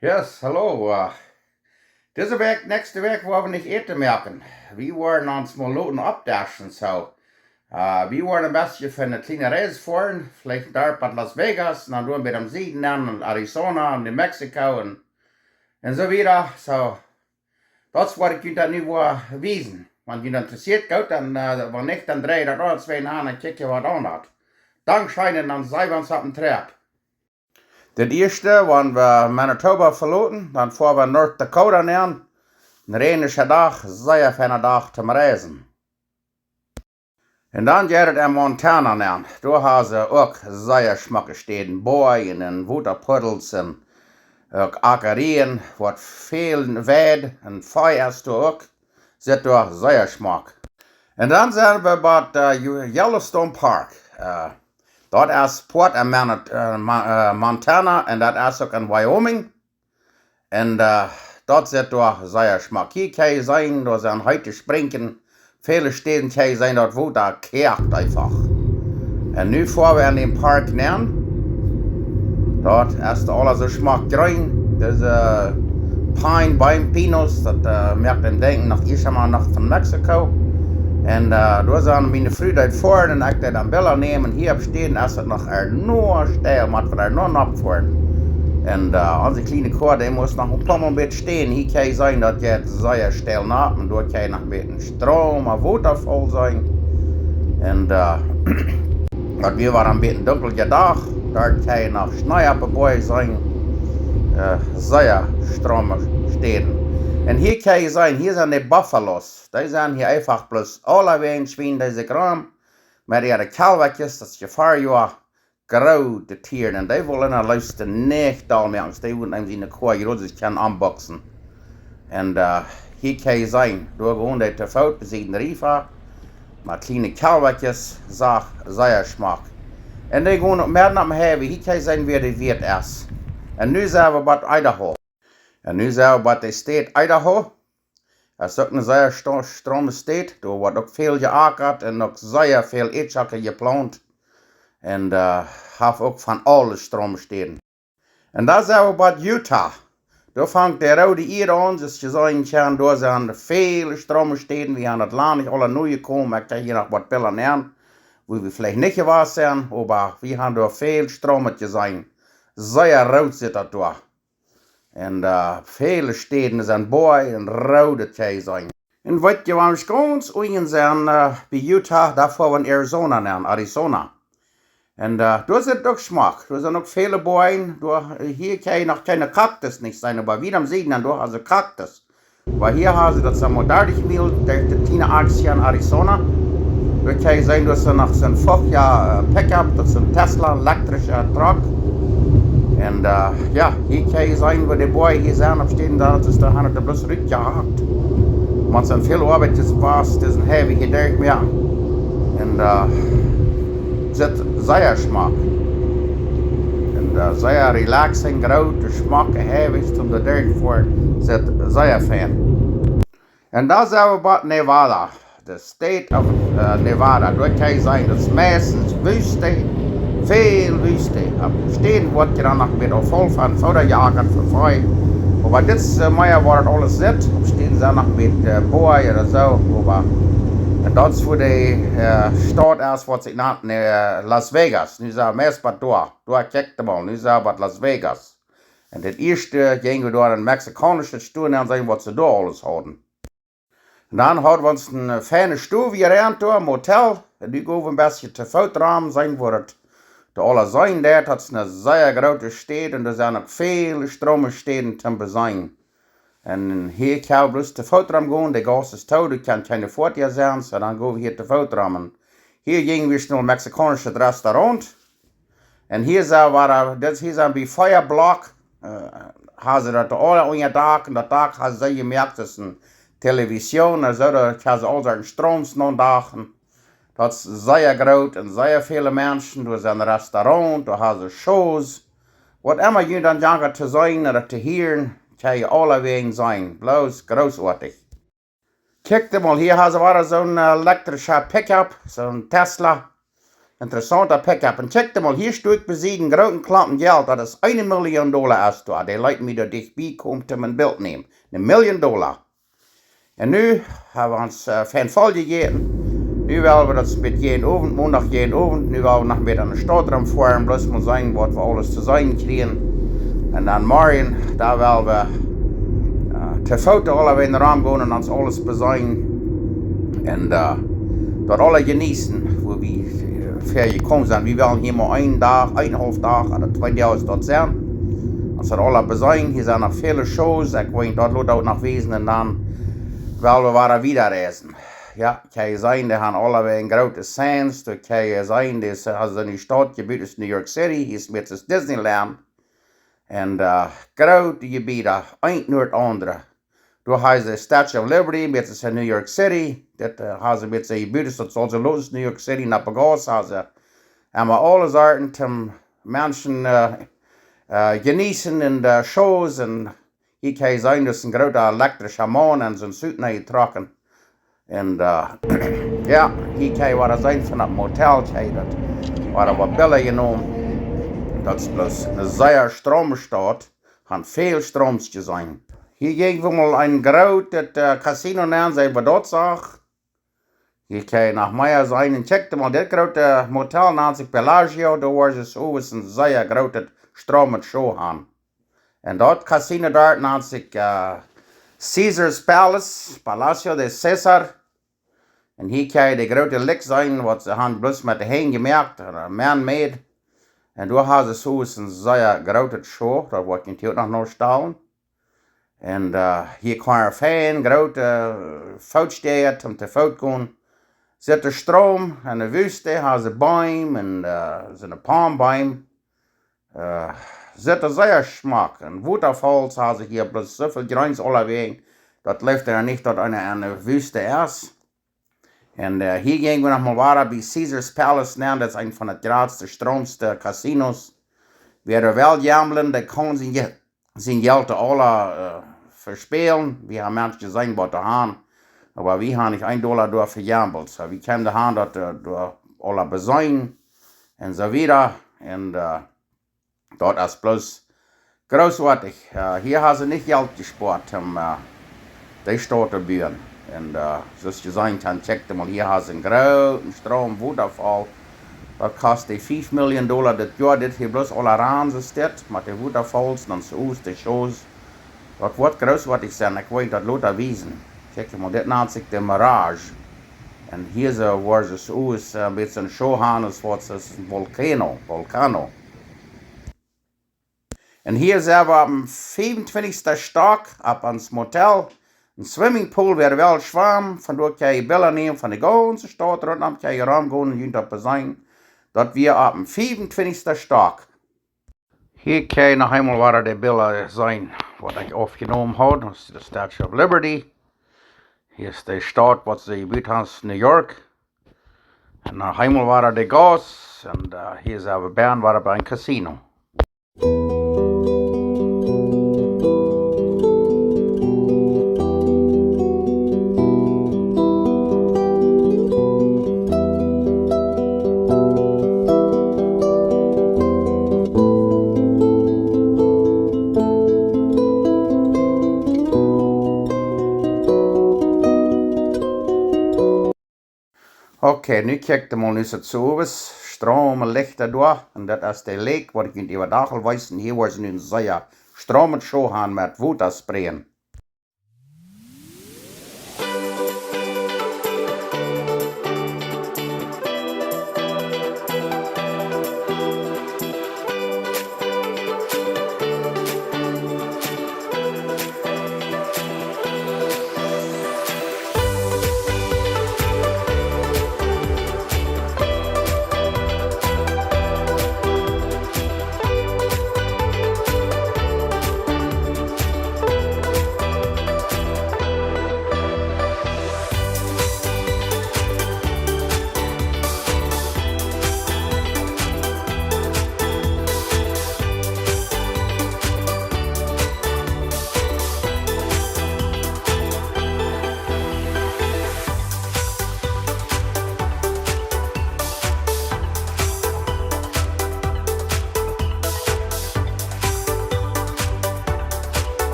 Yes, hallo. Diese Week, nächste Week wollen wir nicht eten merken. Wir wollen uns mal Loten abdaschen, so. Wir wollen ein bisschen für eine kleine Reise fahren, vielleicht dort bei Las Vegas, dann tun wir im Süden dann in Arizona und New Mexico und so wieder. So, das wollte ich Ihnen dann nur wiesen. Wenn Ihnen interessiert, gut, dann, wenn nicht, dann drehe ich das auch 2 Jahre und kicke was an hat. Dann scheinen, dann sei wir uns auf dem Trip. Das erste, wenn wir Manitoba verlassen, dann fahren wir North Dakota nähern. Ein reiniger Tag, sehr feiner Tag zum Reisen. Und dann geht es in Montana nähern. Da haben sie auch sehr schmucke Städten, Bäume und Waterpuddels und auch Ackerien, was viel Weid und Feuer ist da auch. Sieht da sehr schmuck. Und dann sind wir bei Yellowstone Park. Dort ist Port in Montana und das ist auch in Wyoming. Und dort sieht da sehr schmuck. Hier kann ich sein, da sind heute Springen. Viele Städte kann ich sein, dort wo da kehrt einfach. Und nu fahren wir in den Park nähern. Dort ist alles so schmuck grün. Das Pine, Baum, Pinus, das merkt den Denken nach Ischamann nach von Mexiko. Und da sind meine Freunde vorne und ich dann Bilder nehmen. Hier stehen ist es noch nur steil, man wir nur abfahren. Und onze kleine Chor, die muss noch ein paar Mal stehen. Hier kann es sein, dass jetzt sehr steil nach und dort kann noch ein bisschen Strom, ein Waterfall sein. Und wir waren ein bisschen dunkler Tag, dort kann noch Schnee abgebaut sein. Sehr stromig stehen. Und hier kann es sein, hier sind die Buffalos. Die sind hier einfach bloß alle wegen Schwein, diese Kram. Mit ihren Kalwekjes, das ist ja 4 Jahre. Grote Tieren. En die willen naar luisteren niet almengs. Die willen hem in de kooi rood kan aanboksen. En hier kan je zijn. Door gewoon de te fout bezien riva. Maar kleine kalwetjes zag zeer smaak. En die gaan meer naar me hebben. Hier kan je zijn wie de weet is. En nu zijn we bij Idaho. En nu zijn we bij de staat Idaho. Dat is ook een zeer strome staat. Daar wordt ook veel geakkerd en ook zeer veel eetzakken geplant. En have ook van alle stroomsteden. En daar zijn we bij Utah. Daar vangt de rode hier aan, dus je zou kan, daar zijn veel stroomsteden. We gaan het land niet alle nieuwe komen. Ik kan hier nog wat pillen nemen, wo we vielleicht niet gewaar zijn, maar we gaan daar veel stroometje zijn. Zeer rood zit dat daar. En vele steden zijn boy en rode kan zijn. En wat je waar we gaan zijn bij Utah, daarvoor we in Arizona nemen, Arizona. En daar zit ook smaak. Daar zijn ook vele boeien. Hier kan je nog keine Kaktus nicht sein, aber wieder am Süden, dann durch also Kaktus. Aber hier haben sie das modernig Mehl, der kleine Achse in Arizona. Da kann je sein, dass sie noch so ein Fachjahr Pickup, das ist ein Tesla, elektrischer Truck. Und ja, hier kann je sein, wo die Boeien hier sind, abstehen, da ist der Hand bloß rückgehakt. Man sind viel Arbeit, das war's, das ist ein heavy Gedeck mehr. Und zit zeer smaak. En zeer relaxing, grote smaak, heavig, om de derde voor zit zeer fijn. En daar zijn we bij Nevada, de state of Nevada. Daar kan je zijn, dat is meestens wüste, veel wüste. Op steden wordt je dan nog een beetje vol van fotojagen vervrij. Maar dit is meer waar het alles zit. Op steden zijn nog een beetje boeien of zo. En dat is voor de stad is wat zich noemt Las Vegas. Nu zijn we meest bij daar. Daar kijkt de bal. Nu zijn we bij Las Vegas. En het eerste gingen we door een Mexicanische stoel en zien wat ze daar alles hadden. En dan hadden we ons een fijne stoel weer aan door, een motel. En nu gaan we een beetje te voetraam zijn voor het de alle zijn daar. Dat is een zeer grote stad en er zijn ook veel stromensteden te bezien. En hier kan je bloos te voetram gaan, de gas is toe, du kan keine voetja zijn, so dan gaan we hier te voetrammen. Hier gingen we snel Mexicanisch het restaurant. En hier zijn bij Feuerblok, hebben ze dat alle aan je dak, en dat dak hebben ze gemerkt, dat is een televisie, en zo, daar hebben ze al zijn strooms dagen. Dat is zeer groot en zeer veel mensen, door zijn restaurant, daar hebben ze shows. Wat immer je dan jangen te zijn of te horen, kan je alle wegen zijn. Bloos großartig. Kijk mal, hier hebben ze zo'n elektrische Pickup, zo'n Tesla. interessanter Pickup. Und check mal, hier steht besiegen, großen Klumpen Geld, das ist $1 Million ist da. Die Leute, die da dichtbei kommen, um ein Bild nehmen. $1 Million. Und nu haben wir uns von Fall gegeben. Nu wollen wir das mit jeden Abend, Montag jeden Abend, nu wollen wir noch wieder an den Stadtraum fahren, bloß mal sagen, was wir alles zu sein kriegen. Und dann morgen, da wollen wir te Foto alle in den Raum gehen und uns alles besehen. Und dort alle genießen, wo wir gekommen sind. Wir wollen hier mal einen Tag, eineinhalb Tage oder 2 Tage dort sein. Uns hat alle besehen. Hier sind noch viele Shows. Ich wollte dort auch noch wissen und dann wollen wir wieder reisen. Ja, kan je zijn, die haben alle een grote scènes. Dat kan je zijn, dat als in die stadgebied is New York City, hier is met Disneyland. En grote gebieden, een naar het andere. Door hebben ze Statue of Liberty, met in New York City. Dat hebben ze met zijn gebieden, dat zoals ze los New York City naar Pagas hebben ze. En maar alle soorten om mensen genießen in de shows. En hier kan je zijn, dat is een grote elektrische man en zijn suit naar je trokken. En ja, hier kan je wat zijn van het motel, dat waar we billen genomen. Dat is plus een zeer stroomstad, kan veel strooms zijn. Hier ging we mal een groot casino naar, zijn we dat zag. Hier kan je nog meer zijn en check mal, dit grote motel naast zich Bellagio, daar waar ze zo is een zeer grote stromend show aan. En dat casino daar naast zich Caesar's Palace, Palacio de Caesar. En hier kan je de grote lik zijn, wat ze hebben bloos met de heen gemerkt, man-made. En daar hebben ze zo een zeer grote show, dat wordt natuurlijk nog staan. En hier kan je fijn grote foutsteden om te fout gaan. Zit de stroom en de wüste, hebben ze boom en zijn palmboom. Zit er zeer smaak. En waterfalls hebben ze hier bloos zoveel grens allerweg. Dat leeft er niet tot een wüste is. En hier gingen we nog mal bij Caesar's Palace naar, dat is een van de grootste, stroomste casinos. We er wel gamblen, dat kan zijn geld alle verspelen. We hebben mensen gezien wat er gaan. Maar we hebben niet $1 door vergambeld. So we kwamen eraan dat door alle bezien en zo wieder. En dat is plus großartig. Hier hebben ze niet geld gespaard om die stad te bouwen. En zoals je zei, dan checkte mal, hier has een grote stroom, waterval. Dat kost $5 million dit jaar. Dit hier bloos alle Ranse stad, met de waterfalls, dan zo's, de shows. Dat wordt großartig zijn, ik weet dat later wezen. Check mal, dit naast zich de Mirage. En hier zo waar ze zo's een beetje een show gaan, is wat is een volcano. En hier zijn we op 25. stock, op ons motel. Een swimmingpool wäre wel schwarm, van door kan je billen nemen van de ganze stad rondom, kan je rondgaan en je op zijn. Dat we op een 25. stock. Hier kan je nog eenmaal waar de billen zijn, wat ik opgenomen had. Dat is de Statue of Liberty. Hier is de stad wat ze gebied heeft, New York. En nog eenmaal waar de gas. En hier zijn we bijna waar bij een casino. Oké, nu kijkt mal, nu is het zo is. Stroom en licht door. En dat is de lake, wat ik in die dagel wijzen. Hier waar ze nu een zeer stromend show gaan met watersprayen.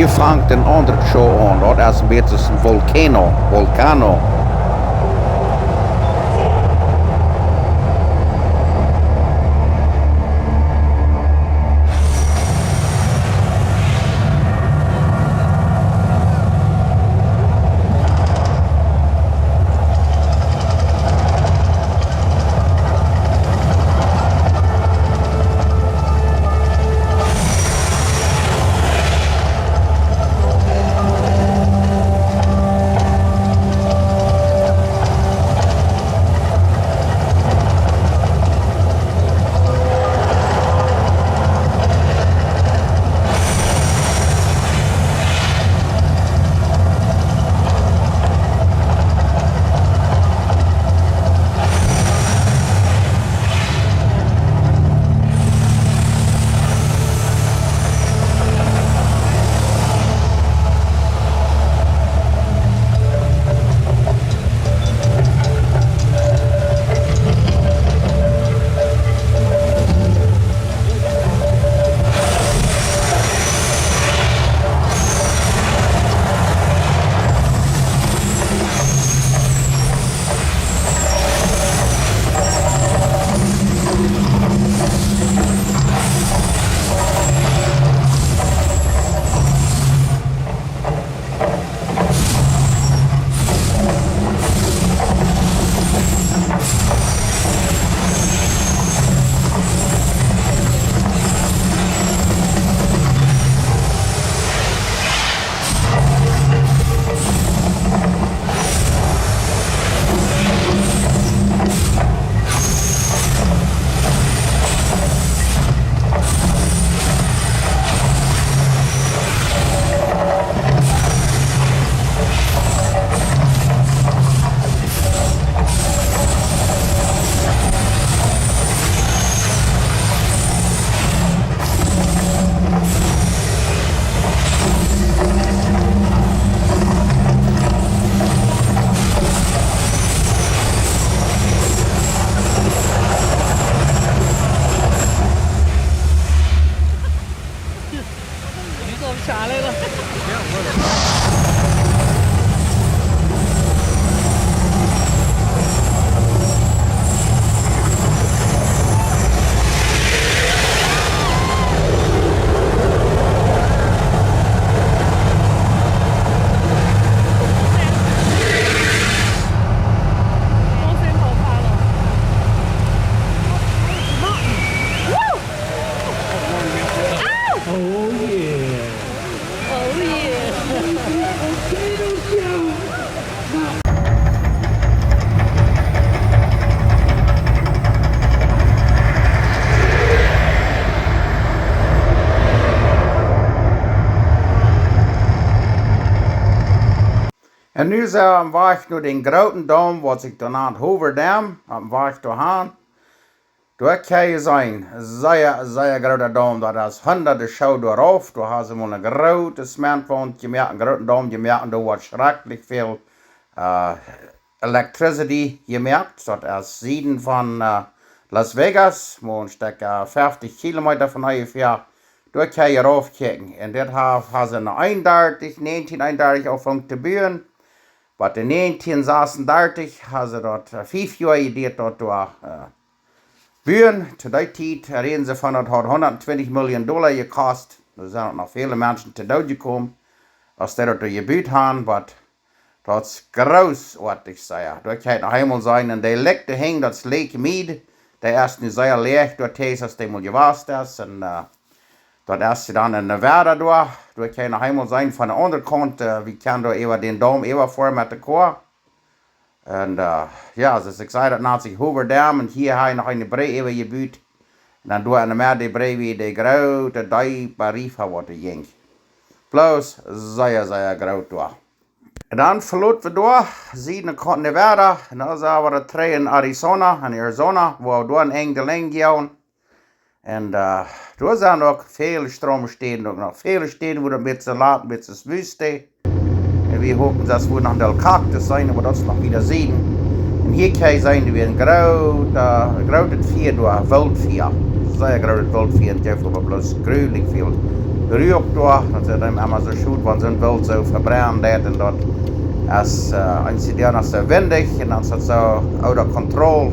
hier fängt ein anderes Show an. Dort ist ein bisschen ein Vulcano. En nu war ich nur den großen Dom, was ich danach Hoverdam, war ich daheim. Da kann je zijn, sehr großer Dom, da ist hunderte Schau darauf, da hast du mal ein großes Smartphone gemerkt, einen großen Dom gemerkt, und da war schrecklich viel Electricity gemerkt, das ist Süden von Las Vegas, wo ein Stück 50 Kilometer von ungefähr, da kann je raufkicken, und das haben sie 1931 aufgehört zu bauen. Aber in 1936 haben sie dort 5 Jahre gedreht, dort bauen. Zu der Zeit reden sie von, das hat $120 Millionen gekostet. Da sind auch noch viele Menschen zu Tod gekommen, als die dort gebaut haben. Aber das ist großartig, da kann noch einmal sein, und die Lekte hängen, das Lake Mead, der ist nicht sehr leicht, dort ist, als die mal gewasst ist. Und dort ist sie dann in Nevada, da kann noch einmal sein, von der anderen Kante, wie kann da über den Dom vor mit der Chor. Und ja, das ist gesagt, nach sich Hoverdam, und hier habe ich noch eine Brei gebaut. Und dann in der Meer die Brei wie die große Brief was ging. Bloß sehr groß da. Und dann verlot wir da, Süden konnten Nevada, und dann sind wir drei in Arizona, wo wir da in Engelang gehen. Und da sind noch viele Stromsteden, noch viele Städte, wo ein bisschen Land, ein bisschen Wüste. Und wir hoffen, dass wir noch der Kaktus sein, aber das noch wieder sehen. Und hier kann ich sein, wir ein großes Vieh, Wildvieh. Sehr großes Wildvieh, und dafür aber bloß gründlich viel Rück da, das ist dann immer so schön, wenn so ein Wild so verbrennen wird und dort ist incident als so windig und dann ist es so außer Kontrolle.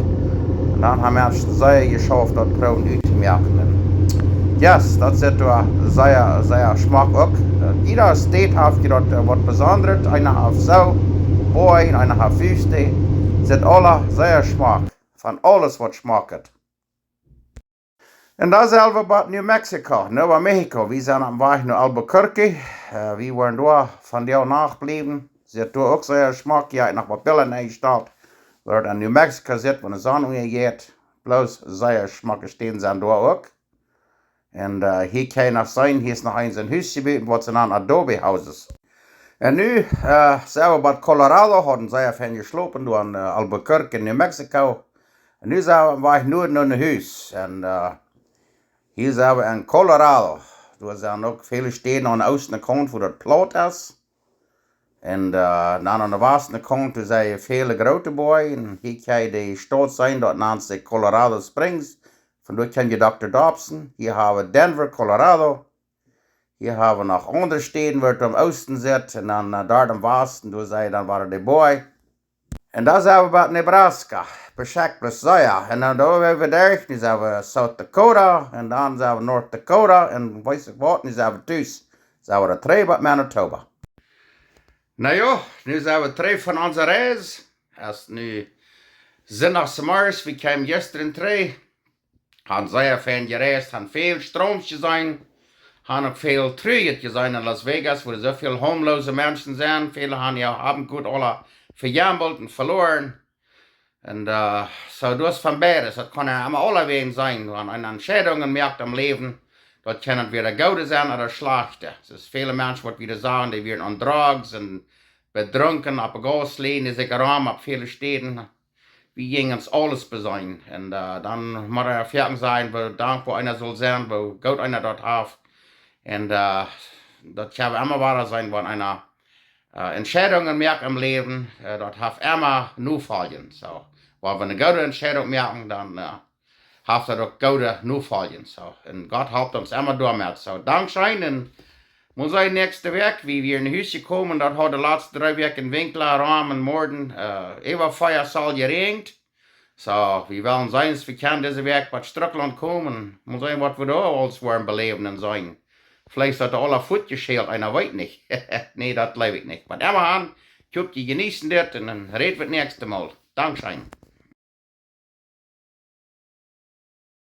Und dann haben Menschen sehr geschafft, dort Proben durchzumerken. Yes, das ist sehr, sehr Geschmack auch. Jeder State hat dort was Besonderes, einer hat so, Boy, einer hat Füße. Sind alle sehr Geschmack, von alles was schmeckt. Und dasselbe bei New Mexico, Nuevo Mexico. Wir sind am Weg nach Albuquerque. Wir waren da von der nachgeblieben. Sie hat da auch sehr Geschmack. Ja, nach Papillen eingestellt. Weil in New Mexico sitzt, wenn die Sonne geht. Bloß sehr Geschmack stehen sind da auch. Und hier kann noch sein, hier ist noch eins ein Haus gebaut, was sind ein Adobe-Haus ist. Und nu, selber bei Colorado hatten sehr viel geschlafen, da in Albuquerque, New Mexico. Und nu war ich nur in einem Haus. Und hier sind wir in Colorado. Da sind auch viele Städte an der Osten Kant, wo das platt ist. Und dann an der Westen Kant, da sind viele große Bäume. Und hier kann die Stadt sein, dort nennt sich Colorado Springs. Von dort kann je Dr. Dobson. Hier haben wir Denver, Colorado. Hier haben wir noch andere Städte, wo am Osten sind. Und dann dort im Westen, da sind dann waren die Bäume. Und da sind wir bei Nebraska. Beschäftigt plus sehr. Und dann da wir durch, dann sind wir South Dakota. Und dann sind wir North Dakota. Und weiß ich was, dann sind wir Tüß. Sind wir drei bei Manitoba. Na ja, nu zijn we terug van onze reis. Het is nu zondag morgens, we kwamen gisteren terug. Han zeer veel gereisd, han veel strooms gezien. Han ook veel terug gezien in Las Vegas, wo so viele homelose Menschen sind. Viele haben gut alle verjambelt und verloren. Und so das von beides, das kann ja immer alle wegen sein. Wenn eine Entscheidung merkt am Leben, dort können wieder gute sein oder schlechte. Es ist viele Menschen, die wieder sagen, die werden an Drugs und betrunken, auf Gas liegen, die sich arm auf viele Städten. Wir gingen uns alles besein. Und dann muss er fertig sein, wo dankbar einer soll sein, wo Gott einer dort hat. Und das kann immer wahr sein, wenn einer Entscheidungen merkt im Leben, dort hat immer nur fallen. So, weil wenn eine gute Entscheidung merken, dann hat er doch gute nur fallen. So, und Gott hilft uns immer damit. So, Dankeschön. Und muss ich nächste Woche, wie wir in die Hüse kommen, dort hat die letzten 3 Wochen in Winkler, Raum und Morden, Feuer soll geregnet. So, wir wollen sein, wir können diese Woche bei Strickland kommen. Muss sehen, was wir da alles wollen beleben und sein. Vielleicht hat er alle Futt geschält, einer weiß nicht. Nee, das glaube ich nicht. Aber immer an, ich hoffe, die genießen das und dann reden wir das nächste Mal. Dankeschön.